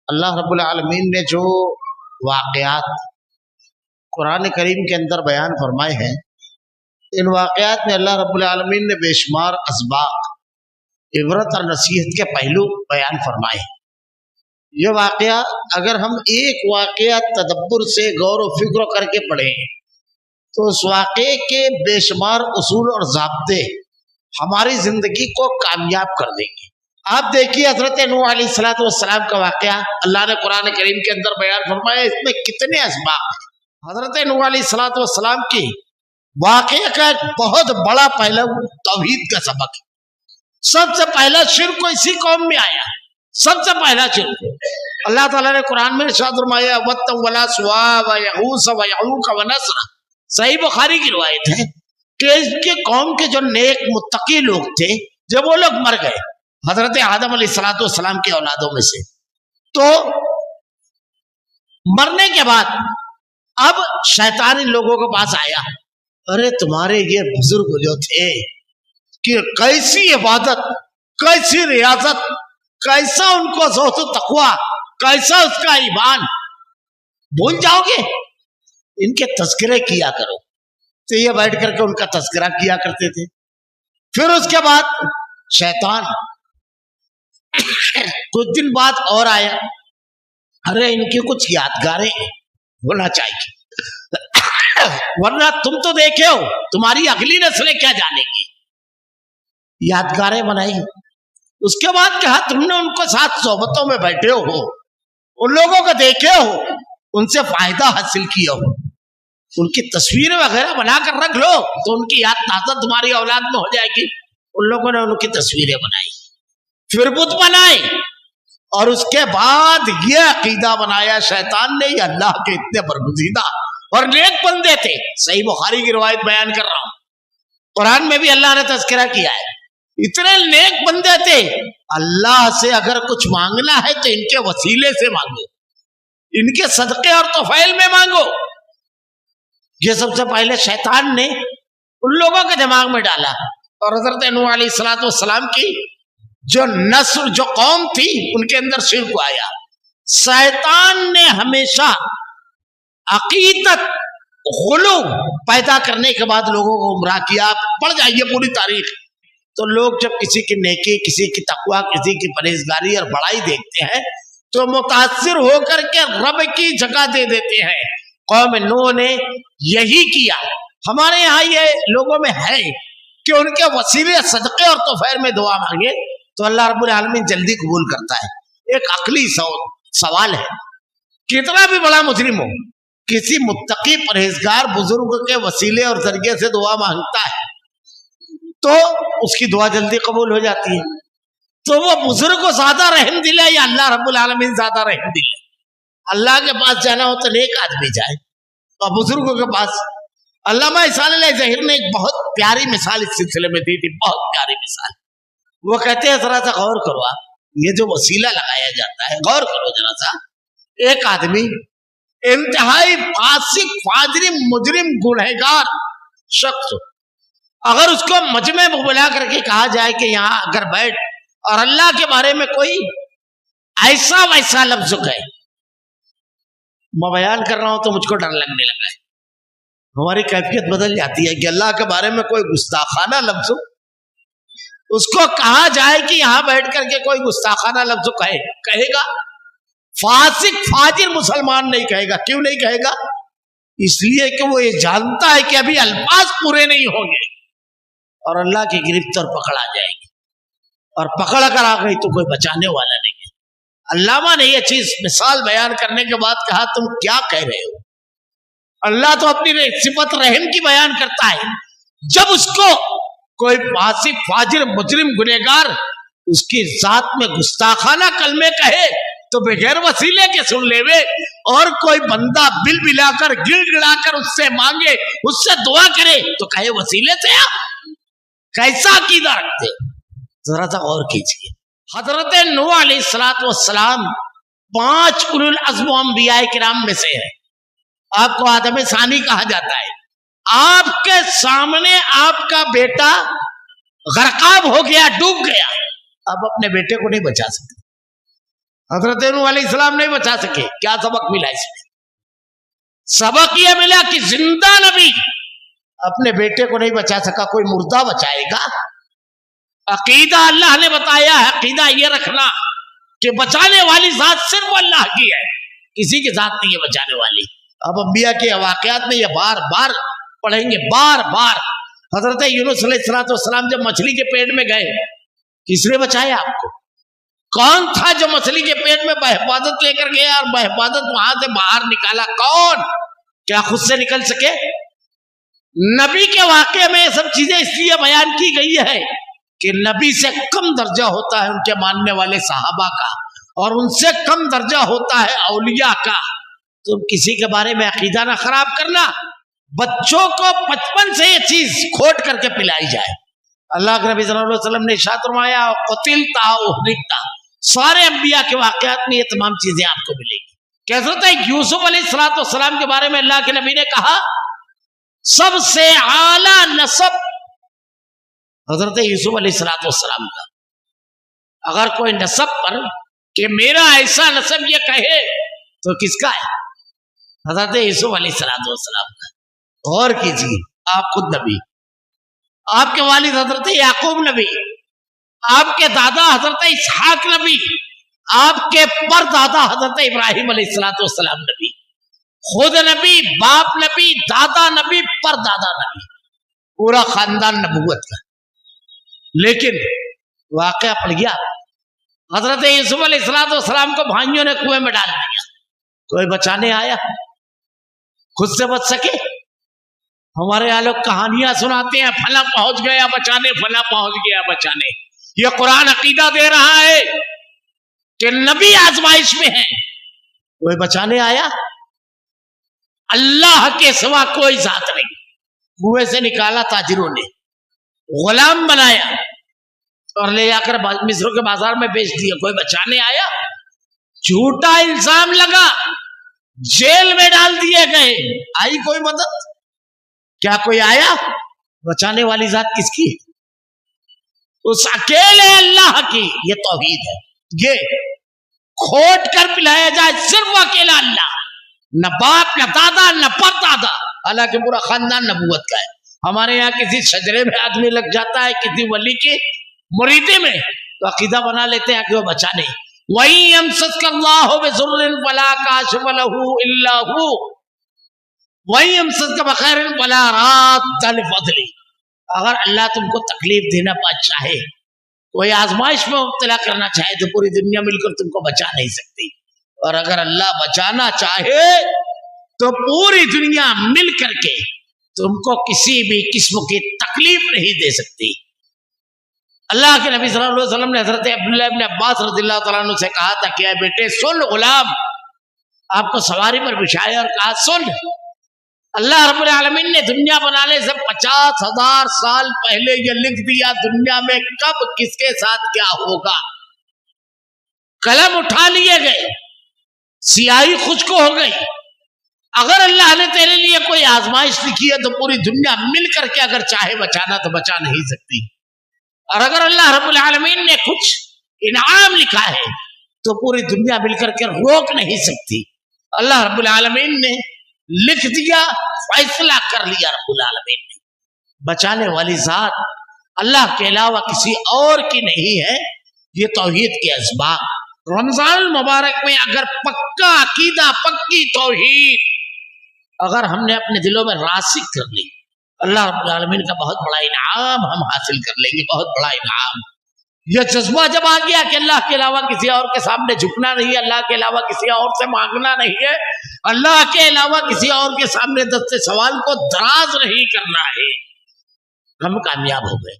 اللہ رب العالمین نے جو واقعات قرآن کریم کے اندر بیان فرمائے ہیں، ان واقعات میں اللہ رب العالمین نے بے شمار اسباق، عبرت اور نصیحت کے پہلو بیان فرمائے ہیں۔ یہ واقعہ اگر ہم ایک واقعہ تدبر سے غور و فکر کر کے پڑھیں تو اس واقعے کے بے شمار اصول اور ضابطے ہماری زندگی کو کامیاب کر دیں گے۔ آپ دیکھیے حضرت نوح علیہ السلام کا واقعہ اللہ نے قرآن کریم کے اندر بیان فرمایا، اس میں کتنے اسباق ہیں۔ حضرت نوح علیہ السلام کی واقعے کا ایک بہت بڑا پہلو توحید کا سبق ہے۔ سب سے پہلا شرک اسی قوم میں آیا، سب سے پہلا شرک۔ اللہ تعالیٰ نے قرآن میں ارشاد فرمایا وَتَّوَّلَا سُوَا وَيَغُوثَ وَيَعُوقَ وَنَسْرَ۔ صحیح بخاری کی روایت ہے کہ اس کے قوم کے جو نیک متقی لوگ تھے، جب وہ لوگ مر گئے حضرت آدم علیہ السلام کے اولادوں میں سے، تو مرنے کے بعد اب شیطان ان لوگوں کے پاس آیا، ارے تمہارے یہ بزرگ جو تھے کہ کیسی عبادت، کیسی ریاضت، کیسا ان کو زہد و تقوی، کیسا اس کا ایمان، بھول جاؤ گے؟ ان کے تذکرے کیا کرو۔ تو یہ بیٹھ کر کے ان کا تذکرہ کیا کرتے تھے۔ پھر اس کے بعد شیطان کچھ دن بعد اور آیا، ارے ان کی کچھ یادگاریں ہونا چاہیے، ورنہ تم تو دیکھے ہو، تمہاری اگلی نسلیں کیا جانے گی۔ یادگاریں بنائی۔ اس کے بعد کہا تم نے ان کو ساتھ صحبتوں میں بیٹھے ہو، ان لوگوں کو دیکھے ہو، ان سے فائدہ حاصل کیا ہو، ان کی تصویریں وغیرہ بنا کر رکھ لو تو ان کی یاد تازہ تمہاری اولاد میں ہو جائے گی۔ ان لوگوں نے ان کی تصویریں بنائی، پھر بت بنائے، اور اس کے بعد یہ عقیدہ بنایا شیطان نے، یہ اللہ کے اتنے برگزیدہ اور نیک بندے تھے۔ صحیح بخاری کی روایت بیان کر رہا ہوں، قرآن میں بھی اللہ نے تذکرہ کیا ہے، اتنے نیک بندے تھے، اللہ سے اگر کچھ مانگنا ہے تو ان کے وسیلے سے مانگو، ان کے صدقے اور طفیل میں مانگو۔ یہ سب سے پہلے شیطان نے ان لوگوں کے دماغ میں ڈالا، اور حضرت نوح علیہ السلام کی جو نسل، جو قوم تھی، ان کے اندر شرک آیا۔ شیطان نے ہمیشہ عقیدت، غلو پیدا کرنے کے بعد لوگوں کو گمراہ کیا۔ آپ پڑھ جائیے پوری تاریخ، تو لوگ جب کسی کی نیکی، کسی کی تقوی، کسی کی پرہیزگاری اور بڑائی دیکھتے ہیں تو متاثر ہو کر کے رب کی جگہ دے دیتے ہیں۔ قوم نوح نے یہی کیا۔ ہمارے یہاں یہ لوگوں میں ہے کہ ان کے وسیلے، صدقے اور طفیل میں دعا مانگے تو اللہ رب العالمین جلدی قبول کرتا ہے۔ ایک عقلی سوال ہے، کتنا بھی بڑا مجرم ہو، کسی متقی پرہیزگار بزرگ کے وسیلے اور ذریعے سے دعا مانگتا ہے تو اس کی دعا جلدی قبول ہو جاتی ہے۔ تو وہ بزرگ کو زیادہ رحم دل ہے یا اللہ رب العالمین زیادہ رحم دل ہے؟ اللہ کے پاس جانا ہو تو نیک آدمی جائے، اور بزرگوں کے پاس۔ علامہ احسان اللہ ظاہر نے ایک بہت پیاری مثال اس سلسلے میں دی تھی، بہت پیاری مثال۔ وہ کہتے ہیں ذرا سا غور کرو، آپ یہ جو وسیلہ لگایا جاتا ہے، غور کرو ذرا سا۔ ایک آدمی انتہائی فاسق، فاجر، مجرم، گنہگار شخص، اگر اس کو مجمع میں بلا کر کے کہا جائے کہ یہاں اگر بیٹھ اور اللہ کے بارے میں کوئی ایسا ویسا لفظ کہے، میں بیان کر رہا ہوں تو مجھ کو ڈر لگنے لگا ہے، ہماری کیفیت بدل جاتی ہے کہ اللہ کے بارے میں کوئی گستاخانہ لفظ، اس کو کہا جائے کہ یہاں بیٹھ کر کے کوئی گستاخانہ لفظ کہے گا؟ فاسق فاجر مسلمان نہیں کہے گا۔ کیوں نہیں کہے گا؟ اس لیے کہ وہ یہ جانتا ہے کہ ابھی الفاظ پورے نہیں ہوں گے اور اللہ کی گرفت اور پکڑ آ جائے گی، اور پکڑ کر آ گئی تو کوئی بچانے والا نہیں ہے۔ علامہ نے یہ چیز مثال بیان کرنے کے بعد کہا تم کیا کہہ رہے ہو؟ اللہ تو اپنی صفت رحم کی بیان کرتا ہے، جب اس کو کوئی فاسق فاجر مجرم گنہگار اس کی ذات میں گستاخانہ کلمے کہے تو بغیر وسیلے کے سن لے وے، اور کوئی بندہ بل بلا کر گڑ گڑا کر اس سے مانگے، اس سے دعا کرے تو کہے وسیلے سے آپ کیسا عقیدہ رکھتے؟ ذرا سا غور کیجیے۔ حضرت نوح علیہ السلام 5 اولو العزم انبیاء کرام میں سے ہے۔ آپ کو آدم ثانی کہا جاتا ہے۔ آپ کے سامنے آپ کا بیٹا غرقاب ہو گیا، ڈوب گیا، آپ اپنے بیٹے کو نہیں بچا سکتے۔ حضرت نوح علیہ السلام نہیں بچا سکے. کیا سبق ملا اس میں؟ سبق یہ ملا کہ زندہ نبی اپنے بیٹے کو نہیں بچا سکا، کوئی مردہ بچائے گا؟ عقیدہ اللہ نے بتایا ہے، عقیدہ یہ رکھنا کہ بچانے والی ذات صرف اللہ کی ہے، کسی کی ذات نہیں ہے بچانے والی. اب انبیاء کے واقعات میں یہ بار بار پڑھیں گے، بار بار. حضرت یونس علیہ السلام جب مچھلی کے پیٹ میں گئے، کس نے بچایا آپ کو؟ کون تھا جو مچھلی کے پیٹ میں بحفاظت لے کر گیا اور بحفاظت وہاں سے باہر نکالا؟ کون؟ کیا خود سے نکل سکے؟ نبی کے واقعے میں یہ سب چیزیں اس لیے بیان کی گئی ہے کہ نبی سے کم درجہ ہوتا ہے ان کے ماننے والے صحابہ کا، اور ان سے کم درجہ ہوتا ہے اولیاء کا. تم کسی کے بارے میں عقیدہ نہ خراب کرنا. بچوں کو بچپن سے یہ چیز کھوٹ کر کے پلائی جائے. اللہ کے نبی صلی اللہ علیہ وسلم نے ارشاد فرمایا قتلتا احرقتا. سارے انبیاء کے واقعات میں یہ تمام چیزیں آپ کو ملیں گی. کہ حضرت یوسف علیہ السلام کے بارے میں اللہ کے نبی نے کہا سب سے اعلیٰ نسب حضرت یوسف علیہ السلام کا. اگر کوئی نسب پر کہ میرا ایسا نسب یہ کہے تو کس کا ہے؟ حضرت یوسف علیہ السلام کا. غور کیجیے، آپ خود نبی، آپ کے والد حضرت یعقوب نبی، آپ کے دادا حضرت اسحاق نبی، آپ کے پر دادا حضرت ابراہیم علیہ السلام نبی، خود نبی، باپ نبی، دادا نبی، پر دادا نبی، پورا خاندان نبوت کا. لیکن واقعہ پڑ گیا، حضرت یوسف علیہ السلام کو بھائیوں نے کنویں میں ڈال دیا. کوئی بچانے آیا؟ خود سے بچ سکے؟ ہمارے یہاں لوگ کہانیاں سناتے ہیں، فلاں پہنچ گیا بچانے، فلاں پہنچ گیا بچانے. یہ قرآن عقیدہ دے رہا ہے کہ نبی آزمائش میں ہے. کوئی بچانے آیا؟ اللہ کے سوا کوئی ذات نہیں. کنویں سے نکالا تاجروں نے، غلام بنایا اور لے جا کر مصر کے بازار میں بیچ دیا. کوئی بچانے آیا؟ جھوٹا الزام لگا، جیل میں ڈال دیے گئے. آئی کوئی مدد؟ کیا کوئی آیا؟ بچانے والی ذات کس کی؟ اس اکیلے اللہ کی. یہ توحید ہے. یہ کھوٹ کر پلایا جائے صرف اکیلا اللہ، نہ باپ، نہ دادا، نہ پر دادا. حالانکہ پورا خاندان نبوت کا ہے. ہمارے یہاں کسی شجرے میں آدمی لگ جاتا ہے، کسی ولی کی مریدی میں، تو عقیدہ بنا لیتے ہیں کہ وہ بچانے. وَإِن يَمْسَسْكَ اللَّهُ بِضُرٍّ فَلَا كَاشِفَ لَهُ إِلَّا هُوَ وَإِن يَمْسَسْكَ بِخَيْرٍ فَلَا رَادَّ لِفَضْلِهِ. اگر اللہ تم کو تکلیف دینا چاہے، کوئی آزمائش میں مبتلا کرنا چاہے، تو پوری دنیا مل کر تم کو بچا نہیں سکتی. اور اگر اللہ بچانا چاہے تو پوری دنیا مل کر کے تم کو کسی بھی قسم کی تکلیف نہیں دے سکتی. اللہ کے نبی صلی اللہ علیہ وسلم نے حضرت عبداللہ ابن عباس رضی اللہ تعالیٰ عنہ سے کہا تھا کہ اے بیٹے سن، غلام آپ کو سواری پر بچھایا اور کہا سن، اللہ رب العالمین نے دنیا بنانے سے 50,000 سال پہلے یہ لکھ دیا دنیا میں کب کس کے ساتھ کیا ہوگا. قلم اٹھا لیے گئے، سیاہی خشک ہو گئی. اگر اللہ نے تیرے لیے کوئی آزمائش لکھی ہے تو پوری دنیا مل کر کے اگر چاہے بچانا تو بچا نہیں سکتی. اور اگر اللہ رب العالمین نے کچھ انعام لکھا ہے تو پوری دنیا مل کر کے روک نہیں سکتی. اللہ رب العالمین نے لکھ دیا، فیصلہ کر لیا رب العالمین نے. بچانے والی ذات اللہ کے علاوہ کسی اور کی نہیں ہے. یہ توحید کے اسباب. رمضان المبارک میں اگر پکا عقیدہ، پکی توحید اگر ہم نے اپنے دلوں میں راسخ کر لی، اللہ رب العالمین کا بہت بڑا انعام ہم حاصل کر لیں گے. بہت بڑا انعام. یہ جذبہ جب آ گیا کہ اللہ کے علاوہ کسی اور کے سامنے جھکنا نہیں ہے، اللہ کے علاوہ کسی اور سے مانگنا نہیں ہے، اللہ کے علاوہ کسی اور کے سامنے دست سوال کو دراز نہیں کرنا ہے، ہم کامیاب ہو گئے.